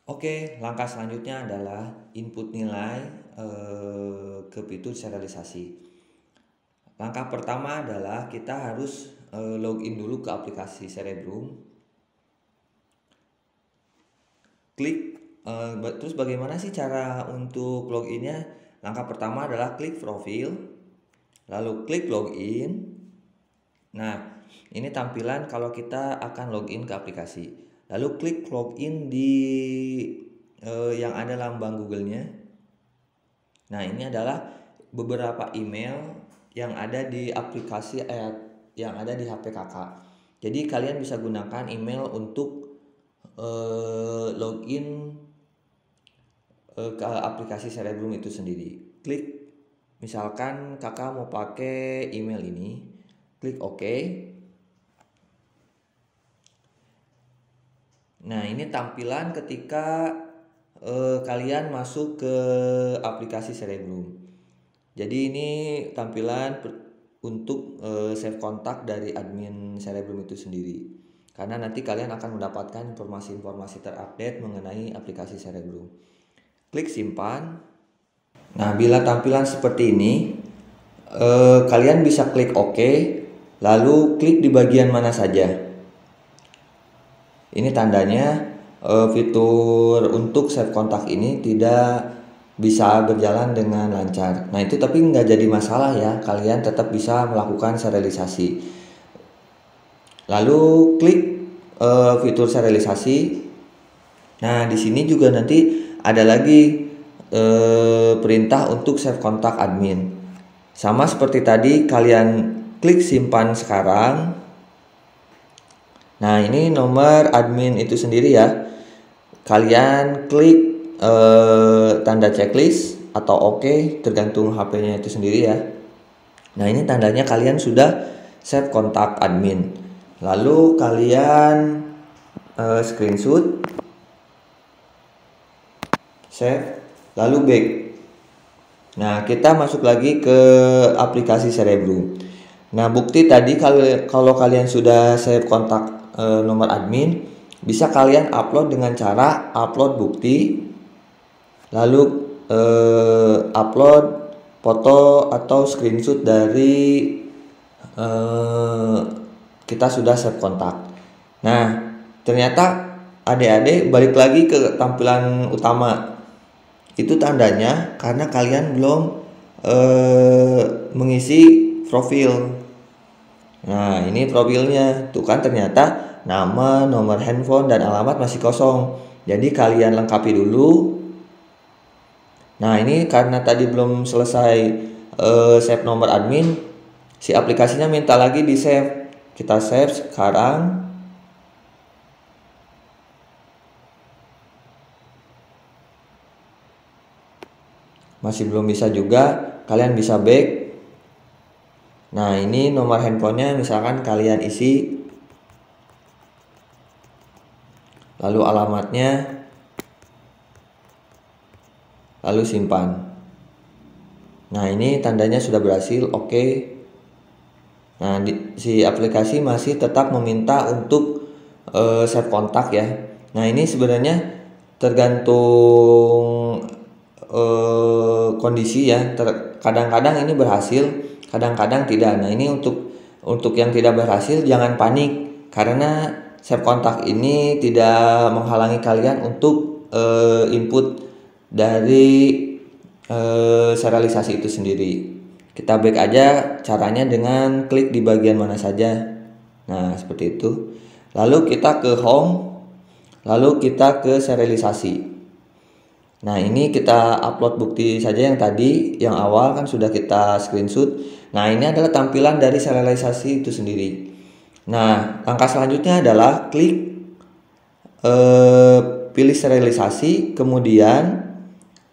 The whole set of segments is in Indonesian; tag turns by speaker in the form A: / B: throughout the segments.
A: Oke, langkah selanjutnya adalah input nilai ke fitur serialisasi. Langkah pertama adalah kita harus login dulu ke aplikasi Cerebrum. Klik, terus bagaimana sih cara untuk loginnya? Langkah pertama adalah klik profil, lalu klik login. Nah, ini tampilan kalau kita akan login ke aplikasi. Lalu klik login di yang ada lambang Google-nya. Nah, ini adalah beberapa email yang ada di aplikasi yang ada di HP kakak. Jadi kalian bisa gunakan email untuk login ke aplikasi Cerebrum itu sendiri. Klik, misalkan kakak mau pakai email ini, klik OK. Nah, ini tampilan ketika kalian masuk ke aplikasi Cerebrum. Jadi ini tampilan untuk save kontak dari admin Cerebrum itu sendiri. Karena nanti kalian akan mendapatkan informasi-informasi terupdate mengenai aplikasi Cerebrum. Klik simpan. Nah, bila tampilan seperti ini, kalian bisa klik OK, lalu klik di bagian mana saja. Ini tandanya fitur untuk save kontak ini tidak bisa berjalan dengan lancar. Nah, itu tapi nggak jadi masalah ya, kalian tetap bisa melakukan serialisasi. Lalu klik fitur serialisasi. Nah, di sini juga nanti ada lagi perintah untuk save kontak admin. Sama seperti tadi, kalian klik simpan sekarang. Nah, ini nomor admin itu sendiri ya. Kalian klik tanda checklist atau OK, tergantung HP-nya itu sendiri ya. Nah, ini tandanya kalian sudah save kontak admin. Lalu kalian screenshot, save, lalu back. Nah, kita masuk lagi ke aplikasi Cerebrum. Nah, bukti tadi kalau kalian sudah save kontak nomor admin, bisa kalian upload dengan cara upload bukti, lalu upload foto atau screenshot dari kita sudah save kontak. Nah, ternyata adik-adik balik lagi ke tampilan utama. Itu tandanya karena kalian belum mengisi profil. Nah, ini profilnya. Tuh kan ternyata nama, nomor handphone, dan alamat masih kosong. Jadi kalian lengkapi dulu. Nah, ini karena tadi belum selesai save nomor admin, si aplikasinya minta lagi di save. Kita save sekarang. Masih belum bisa juga, kalian bisa back. Nah, ini nomor handphonenya misalkan kalian isi, lalu alamatnya, lalu simpan. Nah, ini tandanya sudah berhasil, oke. Nah, si aplikasi masih tetap meminta untuk save kontak ya. Nah, ini sebenarnya tergantung kondisi ya. Kadang-kadang ini berhasil, kadang-kadang tidak. Nah, ini untuk yang tidak berhasil jangan panik, karena save kontak ini tidak menghalangi kalian untuk input dari serialisasi itu sendiri. Kita back aja, caranya dengan klik di bagian mana saja. Nah, seperti itu. Lalu kita ke home, lalu kita ke serialisasi. Nah, ini kita upload bukti saja yang tadi, yang awal kan sudah kita screenshot. Nah, ini adalah tampilan dari serialisasi itu sendiri. Nah, langkah selanjutnya adalah klik pilih serialisasi, kemudian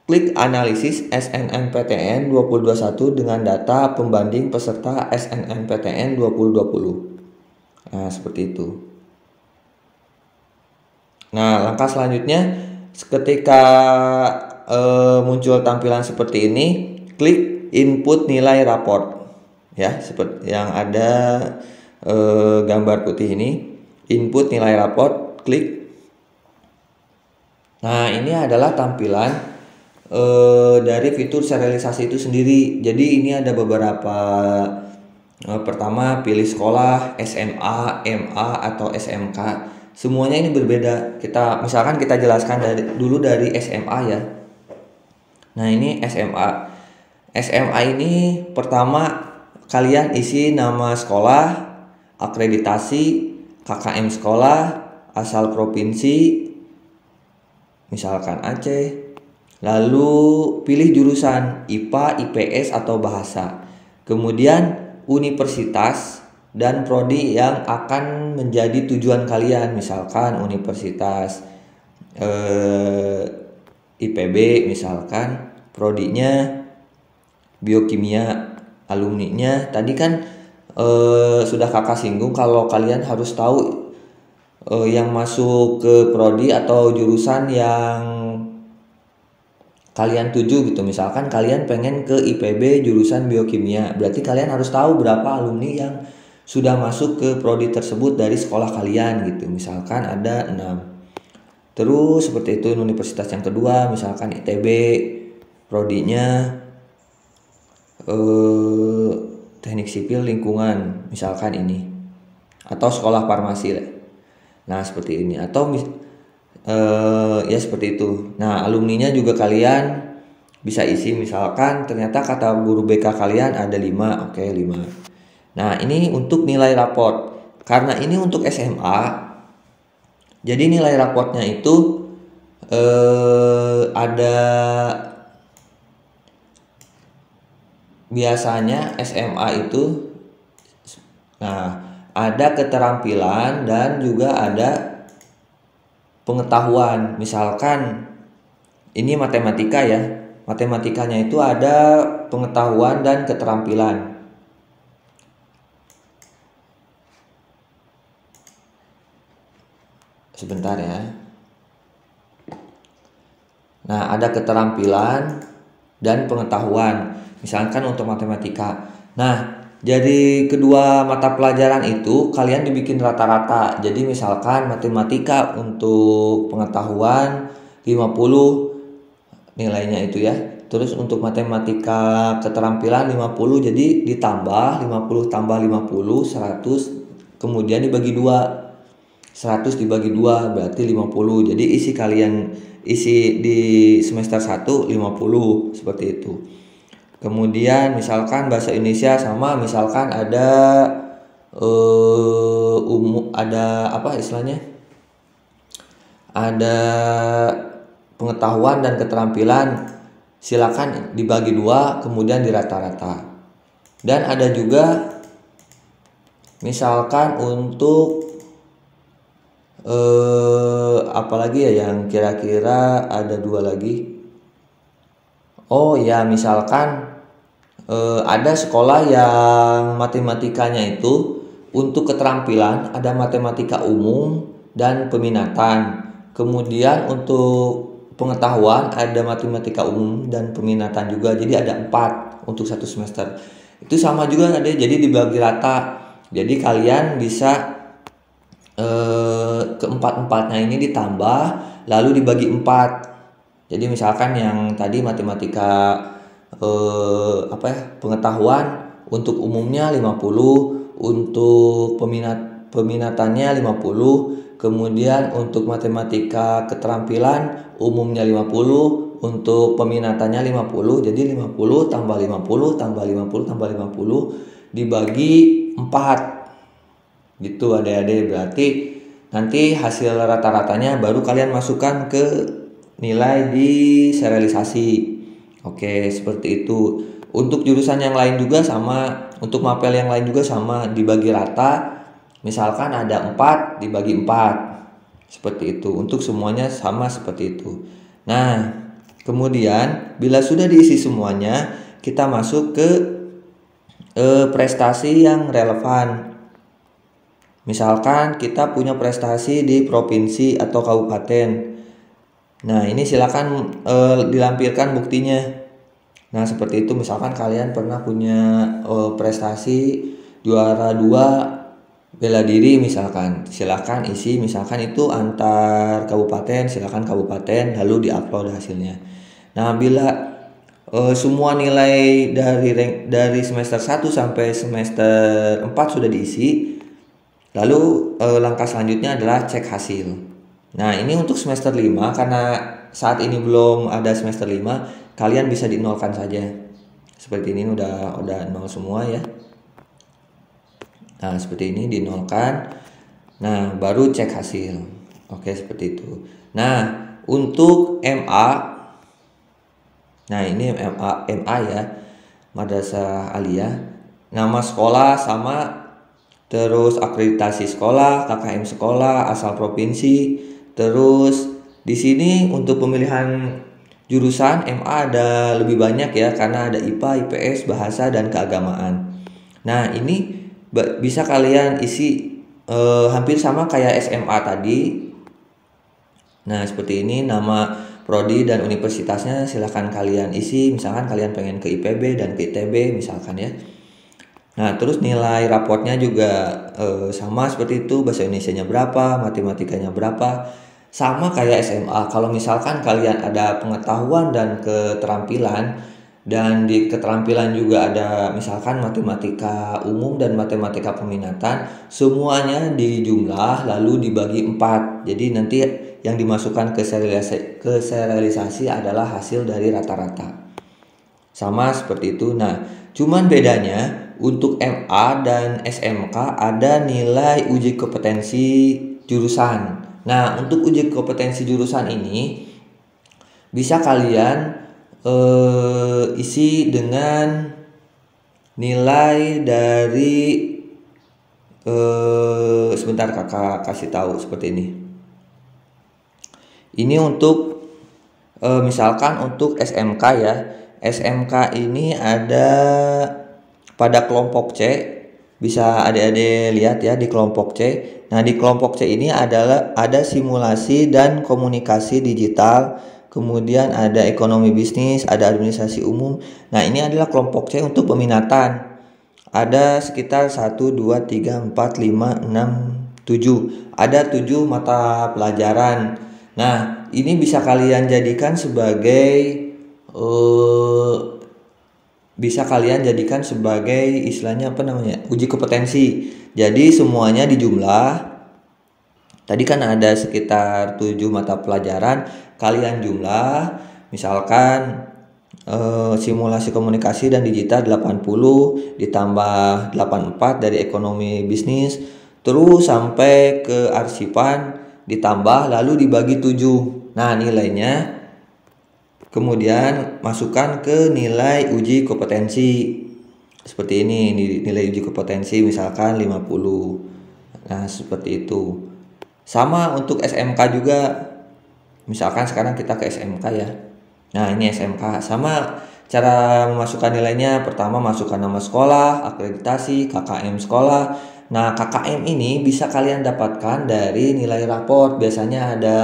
A: klik analisis SNMPTN 2021 dengan data pembanding peserta SNMPTN 2020. Nah, seperti itu. Nah, langkah selanjutnya ketika muncul tampilan seperti ini, klik input nilai raport. Ya, seperti yang ada gambar putih ini, input nilai raport, klik. Nah, ini adalah tampilan dari fitur serialisasi itu sendiri. Jadi ini ada beberapa. Pertama, pilih sekolah SMA, MA atau SMK. Semuanya ini berbeda. Misalkan kita jelaskan dulu dari SMA ya. Nah, ini SMA. SMA ini pertama kalian isi nama sekolah, akreditasi, KKM sekolah, asal provinsi, misalkan Aceh. Lalu pilih jurusan IPA, IPS atau bahasa. Kemudian universitas dan prodi yang akan menjadi tujuan kalian, misalkan universitas IPB, misalkan prodinya biokimia, alumninya tadi kan sudah kakak singgung kalau kalian harus tahu yang masuk ke prodi atau jurusan yang kalian tuju gitu. Misalkan kalian pengen ke IPB jurusan biokimia, berarti kalian harus tahu berapa alumni yang sudah masuk ke prodi tersebut dari sekolah kalian gitu. Misalkan ada 6. Terus seperti itu. Universitas yang kedua misalkan ITB, prodinya teknik sipil lingkungan, misalkan ini, atau sekolah farmasi. Nah, seperti ini. Atau ya seperti itu. Nah, alumninya juga kalian bisa isi, misalkan ternyata kata guru BK kalian ada 5, oke 5. Nah, ini untuk nilai raport. Karena ini untuk SMA, jadi nilai raportnya itu ada, biasanya SMA itu ada keterampilan dan juga ada pengetahuan. Misalkan ini matematika ya. Matematikanya itu ada pengetahuan dan keterampilan. Sebentar ya. Nah, ada keterampilan dan pengetahuan. Misalkan untuk matematika. Nah, jadi kedua mata pelajaran itu kalian dibikin rata-rata. Jadi misalkan matematika untuk pengetahuan 50 nilainya itu ya. Terus untuk matematika keterampilan 50, jadi ditambah 50 tambah 50 100, kemudian dibagi 2. 100 dibagi 2 berarti 50. Jadi isi di semester 1 50 seperti itu. Kemudian misalkan bahasa Indonesia sama, misalkan ada ada apa istilahnya? Ada pengetahuan dan keterampilan, silakan dibagi 2 kemudian dirata-rata. Dan ada juga misalkan untuk apalagi ya yang kira-kira ada 2 lagi. Oh ya, misalkan ada sekolah yang matematikanya itu untuk keterampilan ada matematika umum dan peminatan. Kemudian untuk pengetahuan ada matematika umum dan peminatan juga. Jadi ada 4 untuk 1 semester. Itu sama juga ada, jadi dibagi rata. Jadi kalian bisa keempat-empatnya ini ditambah lalu dibagi 4. Jadi misalkan yang tadi matematika pengetahuan untuk umumnya 50, untuk peminatannya 50, kemudian untuk matematika keterampilan umumnya 50, untuk peminatannya 50. Jadi 50 tambah 50 tambah 50 tambah 50 dibagi 4 gitu adik-adik. Berarti nanti hasil rata-ratanya baru kalian masukkan ke nilai di serialisasi. Oke, seperti itu. Untuk jurusan yang lain juga sama, untuk mapel yang lain juga sama, dibagi rata. Misalkan ada 4 dibagi 4. Seperti itu. Untuk semuanya sama seperti itu. Nah, kemudian bila sudah diisi semuanya, kita masuk ke prestasi yang relevan. Misalkan kita punya prestasi di provinsi atau kabupaten. Nah, ini silakan dilampirkan buktinya. Nah, seperti itu. Misalkan kalian pernah punya prestasi juara 2 bela diri misalkan, silakan isi misalkan itu antar kabupaten, silakan kabupaten lalu diupload hasilnya. Nah, bila semua nilai dari semester 1 sampai semester 4 sudah diisi, lalu langkah selanjutnya adalah cek hasil. Nah, ini untuk semester 5 karena saat ini belum ada semester 5, kalian bisa dinolkan saja. Seperti ini udah nol semua ya. Nah, seperti ini dinolkan. Nah, baru cek hasil. Oke, seperti itu. Nah, untuk MA, nah ini MA ya, Madrasah Aliyah. Nama sekolah sama, terus akreditasi sekolah, KKM sekolah, asal provinsi. Terus di sini untuk pemilihan jurusan MA ada lebih banyak ya, karena ada IPA, IPS, bahasa dan keagamaan. Nah, ini bisa kalian isi hampir sama kayak SMA tadi. Nah, seperti ini nama prodi dan universitasnya silahkan kalian isi. Misalkan kalian pengen ke IPB dan ke ITB misalkan ya. Nah, terus nilai raportnya juga sama seperti itu. Bahasa Indonesianya berapa, matematikanya berapa. Sama kayak SMA. Kalau misalkan kalian ada pengetahuan dan keterampilan, dan di keterampilan juga ada misalkan matematika umum dan matematika peminatan, semuanya dijumlah lalu dibagi 4. Jadi nanti yang dimasukkan ke serialisasi adalah hasil dari rata-rata. Sama seperti itu. Nah, cuman bedanya untuk MA dan SMK ada nilai uji kompetensi jurusan. Nah, untuk uji kompetensi jurusan ini bisa kalian isi dengan nilai dari sebentar kakak kasih tahu seperti ini. Ini untuk misalkan untuk SMK ya. SMK ini ada pada kelompok C, bisa adik-adik lihat ya di kelompok C. Nah, di kelompok C ini ada simulasi dan komunikasi digital, kemudian ada ekonomi bisnis, ada administrasi umum. Nah, ini adalah kelompok C untuk peminatan. Ada sekitar 1, 2, 3, 4, 5, 6, 7. Ada 7 mata pelajaran. Nah, ini bisa kalian jadikan sebagai istilahnya apa namanya, uji kompetensi. Jadi semuanya dijumlah. Tadi kan ada sekitar 7 mata pelajaran, kalian jumlah. Misalkan simulasi komunikasi dan digital 80 ditambah 84 dari ekonomi bisnis, terus sampai ke arsipan ditambah lalu dibagi 7. Nah, nilainya kemudian masukkan ke nilai uji kompetensi. Seperti ini nilai uji kompetensi misalkan 50. Nah, seperti itu. Sama untuk SMK juga. Misalkan sekarang kita ke SMK ya. Nah, ini SMK. Sama cara memasukkan nilainya, pertama masukkan nama sekolah, akreditasi, KKM sekolah. Nah, KKM ini bisa kalian dapatkan dari nilai raport. Biasanya ada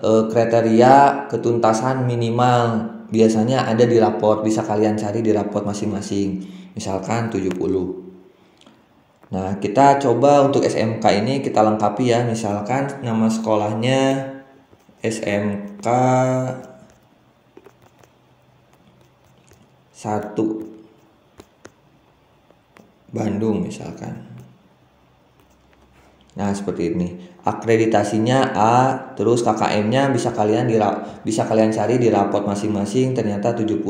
A: kriteria ketuntasan minimal, biasanya ada di raport, bisa kalian cari di raport masing-masing, misalkan 70. Nah, kita coba untuk SMK ini kita lengkapi ya, misalkan nama sekolahnya SMK 1 Bandung misalkan. Nah, seperti ini. Akreditasinya A, terus KKM-nya bisa kalian cari di raport masing-masing, ternyata 70.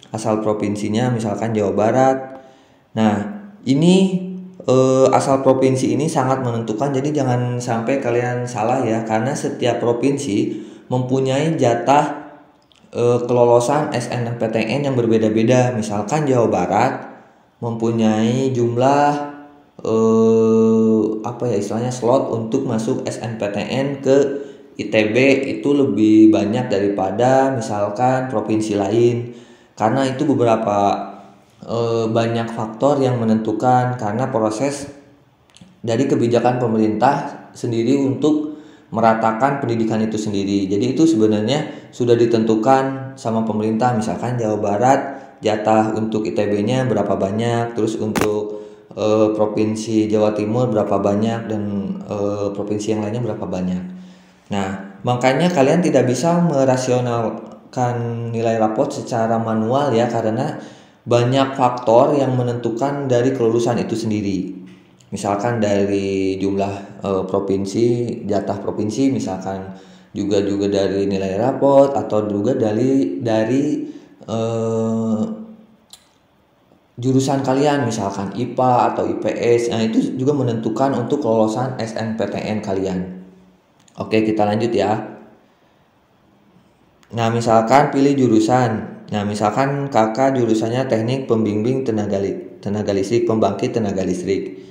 A: Asal provinsinya misalkan Jawa Barat. Nah, ini asal provinsi ini sangat menentukan, jadi jangan sampai kalian salah ya, karena setiap provinsi mempunyai jatah kelolosan SNMPTN yang berbeda-beda. Misalkan Jawa Barat mempunyai jumlah istilahnya slot untuk masuk SNPTN ke ITB itu lebih banyak daripada misalkan provinsi lain, karena itu beberapa banyak faktor yang menentukan, karena proses dari kebijakan pemerintah sendiri untuk meratakan pendidikan itu sendiri. Jadi itu sebenarnya sudah ditentukan sama pemerintah. Misalkan Jawa Barat jatah untuk ITB-nya berapa banyak, terus untuk provinsi Jawa Timur berapa banyak dan provinsi yang lainnya berapa banyak. Nah, makanya kalian tidak bisa merasionalkan nilai rapot secara manual ya, karena banyak faktor yang menentukan dari kelulusan itu sendiri. Misalkan dari jumlah provinsi, jatah provinsi, misalkan juga dari nilai rapot, atau juga dari jurusan kalian, misalkan IPA atau IPS. Nah, itu juga menentukan untuk kelolosan SNPTN kalian. Oke, kita lanjut ya. Nah, misalkan pilih jurusan. Nah, misalkan kakak jurusannya teknik pembimbing tenaga listrik, pembangkit tenaga listrik.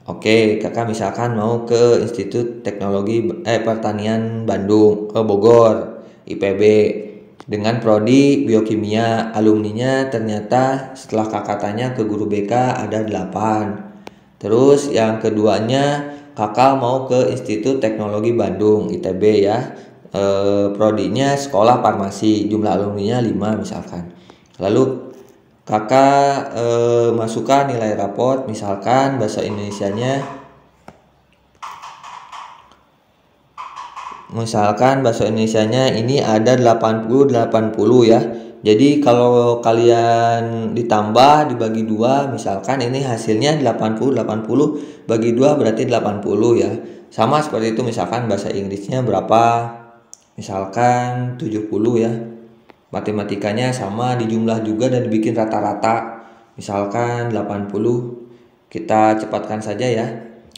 A: Oke, kakak misalkan mau ke Institut Teknologi Pertanian Bandung, Bogor, IPB, dengan prodi biokimia. Alumninya ternyata setelah kakak tanya ke guru BK ada 8. Terus yang keduanya kakak mau ke Institut Teknologi Bandung, ITB ya. Prodinya sekolah farmasi, jumlah alumninya 5 misalkan. Lalu kakak masukkan nilai raport, misalkan bahasa Indonesianya ini ada 80 ya. Jadi kalau kalian ditambah dibagi 2, misalkan ini hasilnya 80 bagi 2 berarti 80 ya. Sama seperti itu, misalkan bahasa Inggrisnya berapa? Misalkan 70 ya. Matematikanya sama, dijumlah juga dan dibikin rata-rata. Misalkan 80. Kita cepatkan saja ya.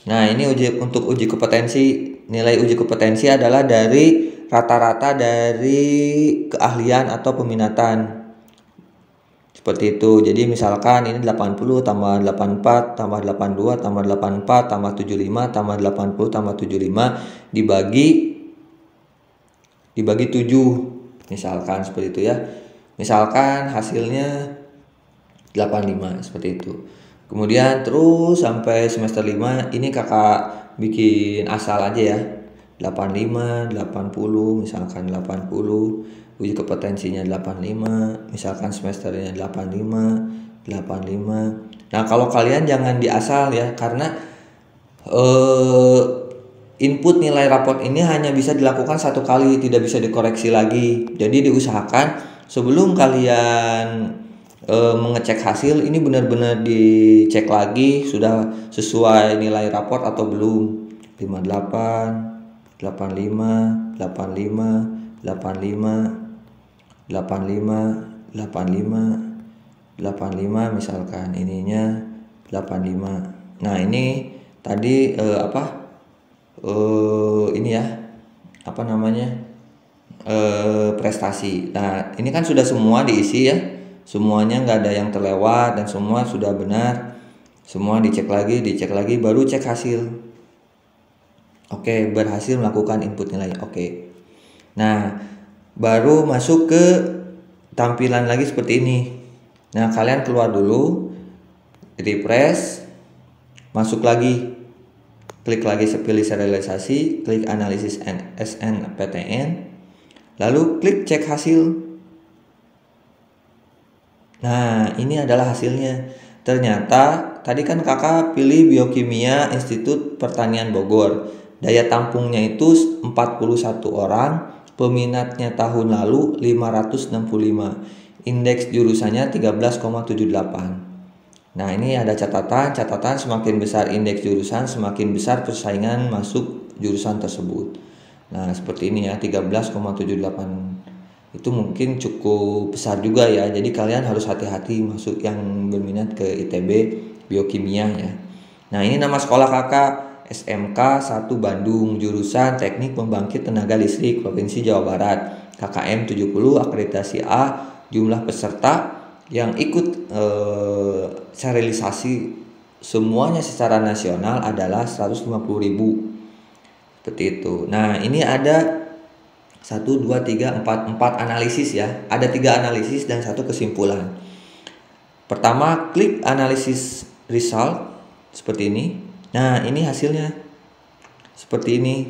A: Nah, ini untuk uji kompetensi. Nilai uji kompetensi adalah dari rata-rata dari keahlian atau peminatan. Seperti itu. Jadi misalkan ini 80 tambah 84 tambah 82 tambah 84 tambah 75 tambah 80 tambah 75 dibagi 7. Misalkan seperti itu ya. Misalkan hasilnya 85 seperti itu. Kemudian terus sampai semester 5 ini kakak bikin asal aja ya. 85, 80, misalkan 80, uji kompetensinya 85, misalkan semesternya 85, 85. Nah, kalau kalian jangan diasal ya, karena input nilai raport ini hanya bisa dilakukan 1 kali, tidak bisa dikoreksi lagi. Jadi diusahakan sebelum kalian mengecek hasil ini benar-benar dicek lagi sudah sesuai nilai raport atau belum. 58, 85, 85, 85, 85, 85 misalkan ininya 85. Nah, ini tadi ini ya, prestasi. Nah, ini kan sudah semua diisi ya, semuanya nggak ada yang terlewat dan semua sudah benar. Semua dicek lagi baru cek hasil. Oke, berhasil melakukan input nilai. Oke. Nah, baru masuk ke tampilan lagi seperti ini. Nah, kalian keluar dulu, refresh, masuk lagi, klik lagi pilih serialisasi, klik analisis SNPTN, lalu klik cek hasil. Nah, ini adalah hasilnya. Ternyata tadi kan kakak pilih biokimia Institut Pertanian Bogor. Daya tampungnya itu 41 orang, peminatnya tahun lalu 565. Indeks jurusannya 13,78. Nah, ini ada catatan semakin besar indeks jurusan, semakin besar persaingan masuk jurusan tersebut. Nah, seperti ini ya, 13,78. Itu mungkin cukup besar juga ya. Jadi kalian harus hati-hati masuk yang berminat ke ITB biokimia ya. Nah, ini nama sekolah kakak, SMK 1 Bandung, jurusan Teknik Pembangkit Tenaga Listrik, Provinsi Jawa Barat, KKM 70, akreditasi A, jumlah peserta yang ikut serialisasi semuanya secara nasional adalah 150.000. Seperti itu. Nah, ini ada 1, 2, 3, 4 analisis ya. Ada 3 analisis dan 1 kesimpulan. Pertama, klik analisis result seperti ini. Nah, ini hasilnya seperti ini.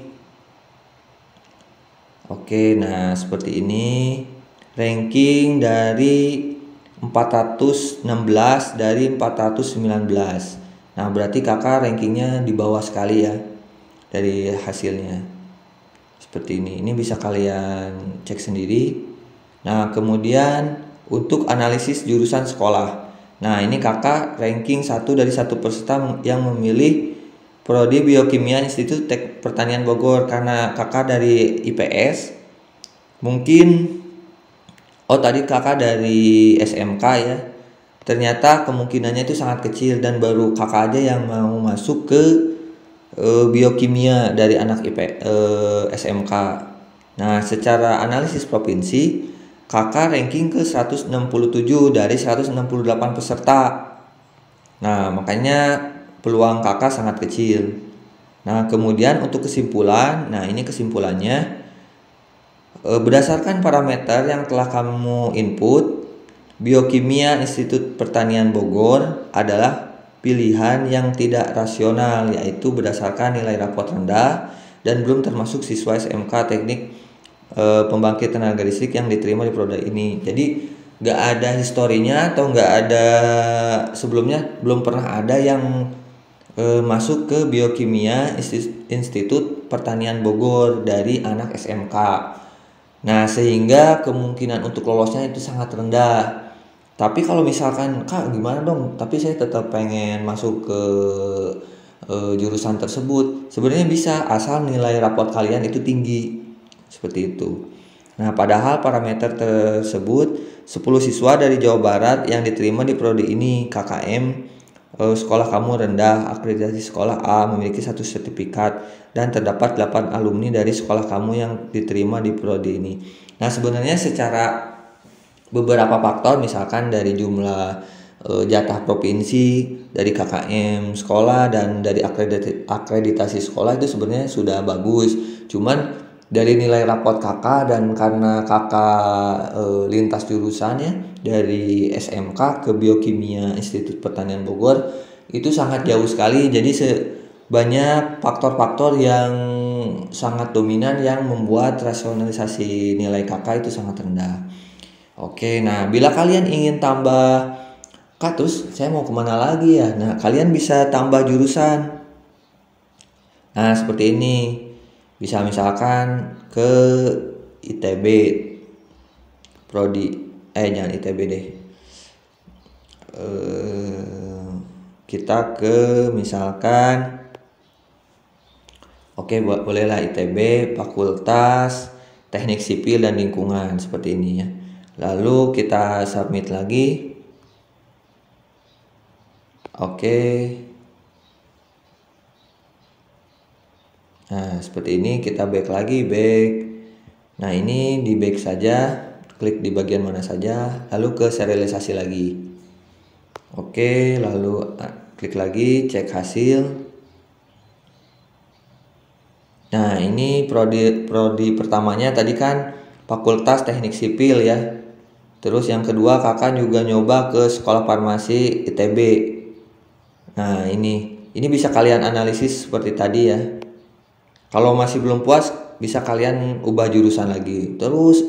A: Oke, nah seperti ini. Ranking dari 416 dari 419. Nah, berarti kakak rankingnya di bawah sekali ya dari hasilnya. Seperti ini. Ini bisa kalian cek sendiri. Nah, kemudian untuk analisis jurusan sekolah. Nah, ini kakak ranking 1 dari 1 peserta yang memilih Prodi Biokimia Institut Pertanian Bogor. Karena kakak dari IPS, mungkin tadi kakak dari SMK ya. Ternyata kemungkinannya itu sangat kecil dan baru kakak aja yang mau masuk ke biokimia dari anak SMK. Nah, secara analisis provinsi, kakak ranking ke 167 dari 168 peserta. Nah, makanya peluang kakak sangat kecil. Nah, kemudian untuk kesimpulan, nah ini kesimpulannya. Berdasarkan parameter yang telah kamu input, Biokimia Institut Pertanian Bogor adalah pilihan yang tidak rasional, yaitu berdasarkan nilai rapot rendah dan belum termasuk siswa SMK Teknik Pembangkit Tenaga Listrik yang diterima di prodi ini. Jadi nggak ada historinya atau nggak ada sebelumnya, belum pernah ada yang masuk ke Biokimia Institut Pertanian Bogor dari anak SMK. Nah, sehingga kemungkinan untuk lolosnya itu sangat rendah. Tapi kalau misalkan, Kak gimana dong? Tapi saya tetap pengen masuk ke jurusan tersebut. Sebenarnya bisa, asal nilai raport kalian itu tinggi. Seperti itu. Nah, padahal parameter tersebut 10 siswa dari Jawa Barat yang diterima di prodi ini KKM sekolah kamu rendah, akreditasi sekolah A, memiliki 1 sertifikat, dan terdapat 8 alumni dari sekolah kamu yang diterima di prodi ini. Nah, sebenarnya secara beberapa faktor, misalkan dari jumlah jatah provinsi, dari KKM sekolah, dan dari akreditasi sekolah itu sebenarnya sudah bagus. Cuman dari nilai raport kakak dan karena kakak lintas jurusannya dari SMK ke Biokimia Institut Pertanian Bogor itu sangat jauh sekali. Jadi banyak faktor-faktor yang sangat dominan yang membuat rasionalisasi nilai kakak itu sangat rendah. Oke, nah bila kalian ingin tambah, Kak terus saya mau kemana lagi ya? Nah, kalian bisa tambah jurusan. Nah, seperti ini. Bisa misalkan ke ITB prodi, jangan ITB deh. Kita ke misalkan, bolehlah ITB Fakultas Teknik Sipil dan Lingkungan, seperti ini ya. Lalu kita submit lagi. Nah, seperti ini, kita back lagi, back. Nah, ini di back saja, klik di bagian mana saja, lalu ke serialisasi lagi. Lalu klik lagi, cek hasil. Nah, ini prodi pertamanya tadi kan Fakultas Teknik Sipil ya. Terus yang kedua kakak juga nyoba ke Sekolah Farmasi ITB. Nah, ini bisa kalian analisis seperti tadi ya. Kalau masih belum puas, bisa kalian ubah jurusan lagi. Terus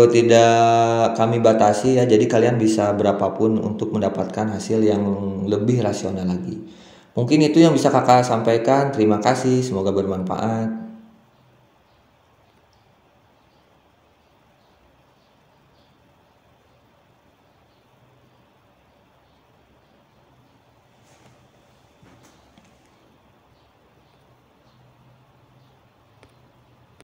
A: tidak kami batasi ya, jadi kalian bisa berapapun untuk mendapatkan hasil yang lebih rasional lagi. Mungkin itu yang bisa kakak sampaikan. Terima kasih, semoga bermanfaat.